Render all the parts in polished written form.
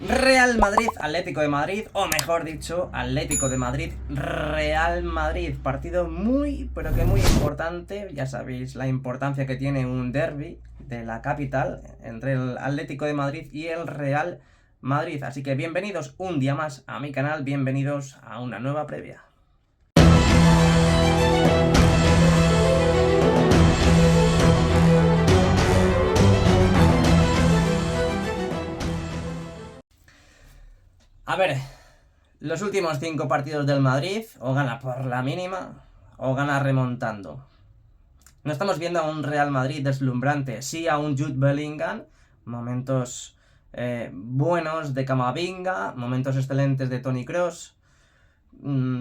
Real Madrid, Atlético de Madrid, o mejor dicho, Atlético de Madrid, Real Madrid. Partido muy, pero que muy importante. Ya sabéis la importancia que tiene un derbi de la capital entre el Atlético de Madrid y el Real Madrid. Así que bienvenidos un día más a mi canal, bienvenidos a una nueva previa. A ver, los últimos 5 partidos del Madrid, o gana por la mínima, o gana remontando. No estamos viendo a un Real Madrid deslumbrante, sí a un Jude Bellingham, momentos buenos de Camavinga, momentos excelentes de Toni Kroos.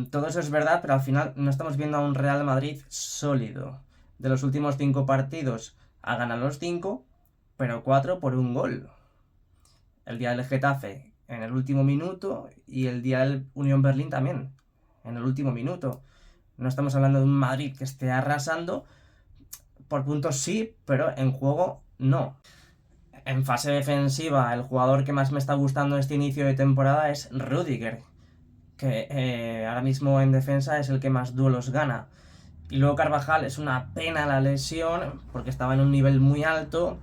Todo eso es verdad, pero al final no estamos viendo a un Real Madrid sólido. De los últimos 5 partidos, ha ganado los 5, pero 4 por un gol. El día del Getafe en el último minuto y el día del Unión Berlín también, en el último minuto. No estamos hablando de un Madrid que esté arrasando, por puntos sí, pero en juego no. En fase defensiva, el jugador que más me está gustando este inicio de temporada es Rüdiger, que ahora mismo en defensa es el que más duelos gana. Y luego Carvajal, es una pena la lesión, porque estaba en un nivel muy alto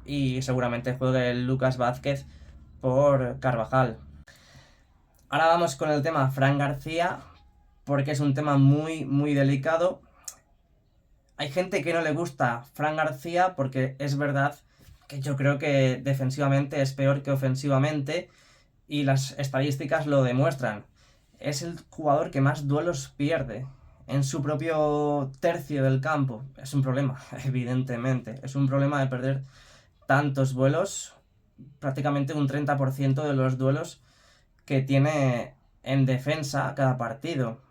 y seguramente juegue el Lucas Vázquez por Carvajal. Ahora vamos con el tema Fran García, porque es un tema muy, muy delicado. Hay gente que no le gusta Fran García porque es verdad que yo creo que defensivamente es peor que ofensivamente y las estadísticas lo demuestran. Es el jugador que más duelos pierde en su propio tercio del campo. Es un problema, evidentemente. Es un problema de perder tantos vuelos, prácticamente un 30% de los duelos que tiene en defensa cada partido.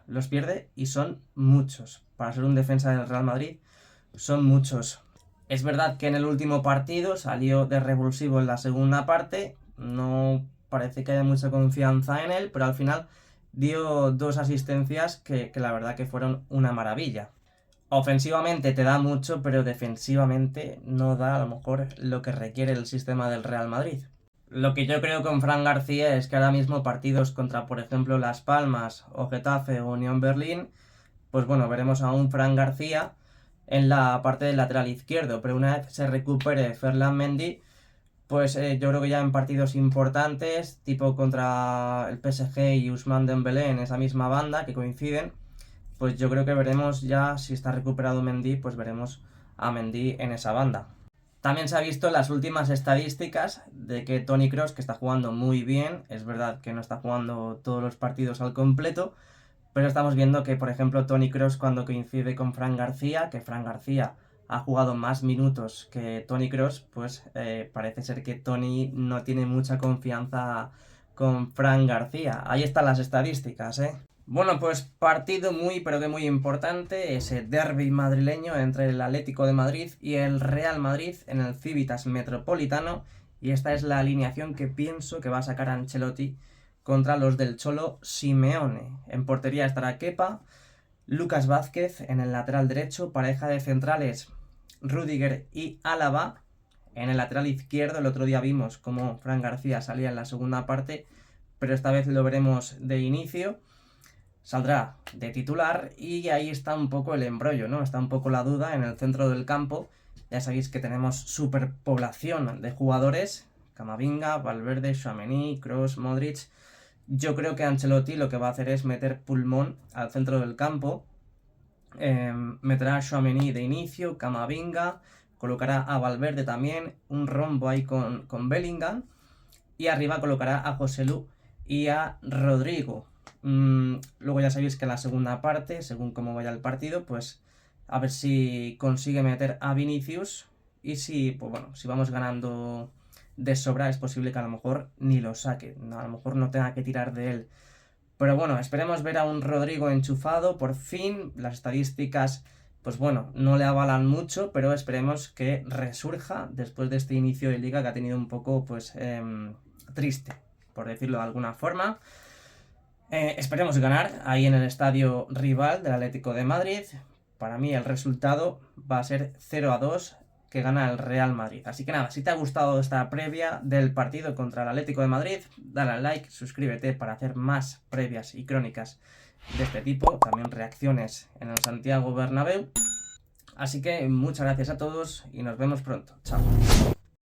Los pierde y son muchos. Para ser un defensa del Real Madrid, son muchos. Es verdad que en el último partido salió de revulsivo en la segunda parte. No parece que haya mucha confianza en él, pero al final dio 2 asistencias que la verdad que fueron una maravilla. Ofensivamente te da mucho, pero defensivamente no da a lo mejor lo que requiere el sistema del Real Madrid. Lo que yo creo con Fran García es que ahora mismo partidos contra, por ejemplo, Las Palmas o Getafe o Unión Berlín, pues bueno, veremos a un Fran García en la parte del lateral izquierdo, pero una vez se recupere Ferland Mendy, pues yo creo que ya en partidos importantes, tipo contra el PSG y Ousmane Dembélé en esa misma banda que coinciden, pues yo creo que veremos ya, si está recuperado Mendy, pues veremos a Mendy en esa banda. También se ha visto en las últimas estadísticas de que Toni Kroos, que está jugando muy bien, es verdad que no está jugando todos los partidos al completo, pero estamos viendo que, por ejemplo, Toni Kroos cuando coincide con Fran García, que Fran García ha jugado más minutos que Toni Kroos, pues parece ser que Toni no tiene mucha confianza con Fran García. Ahí están las estadísticas, ¿eh? Bueno, pues partido muy pero que muy importante, ese derbi madrileño entre el Atlético de Madrid y el Real Madrid en el Civitas Metropolitano, y esta es la alineación que pienso que va a sacar Ancelotti contra los del Cholo Simeone. En portería estará Kepa, Lucas Vázquez en el lateral derecho, pareja de centrales Rüdiger y Álava. En el lateral izquierdo el otro día vimos cómo Fran García salía en la segunda parte, pero esta vez lo veremos de inicio. Saldrá de titular y ahí está un poco el embrollo, ¿no? Está un poco la duda en el centro del campo. Ya sabéis que tenemos superpoblación de jugadores: Camavinga, Valverde, Tchouaméni, Kroos, Modric. Yo creo que Ancelotti lo que va a hacer es meter pulmón al centro del campo. Meterá a Tchouaméni de inicio, Camavinga, colocará a Valverde también, un rombo ahí con Bellingham, y arriba colocará a Joselu y a Rodrigo. Luego ya sabéis que en la segunda parte, según cómo vaya el partido, pues a ver si consigue meter a Vinicius, y si, pues bueno, si vamos ganando de sobra es posible que a lo mejor ni lo saque, a lo mejor no tenga que tirar de él. Pero bueno, esperemos ver a un Rodrigo enchufado, por fin. Las estadísticas, pues bueno, no le avalan mucho, pero esperemos que resurja después de este inicio de liga que ha tenido un poco, pues, triste, por decirlo de alguna forma. Esperemos ganar ahí en el estadio rival del Atlético de Madrid. Para mí el resultado va a ser 0-2 que gana el Real Madrid. Así que nada, si te ha gustado esta previa del partido contra el Atlético de Madrid, dale al like, suscríbete para hacer más previas y crónicas de este tipo, también reacciones en el Santiago Bernabéu. Así que muchas gracias a todos y nos vemos pronto. Chao.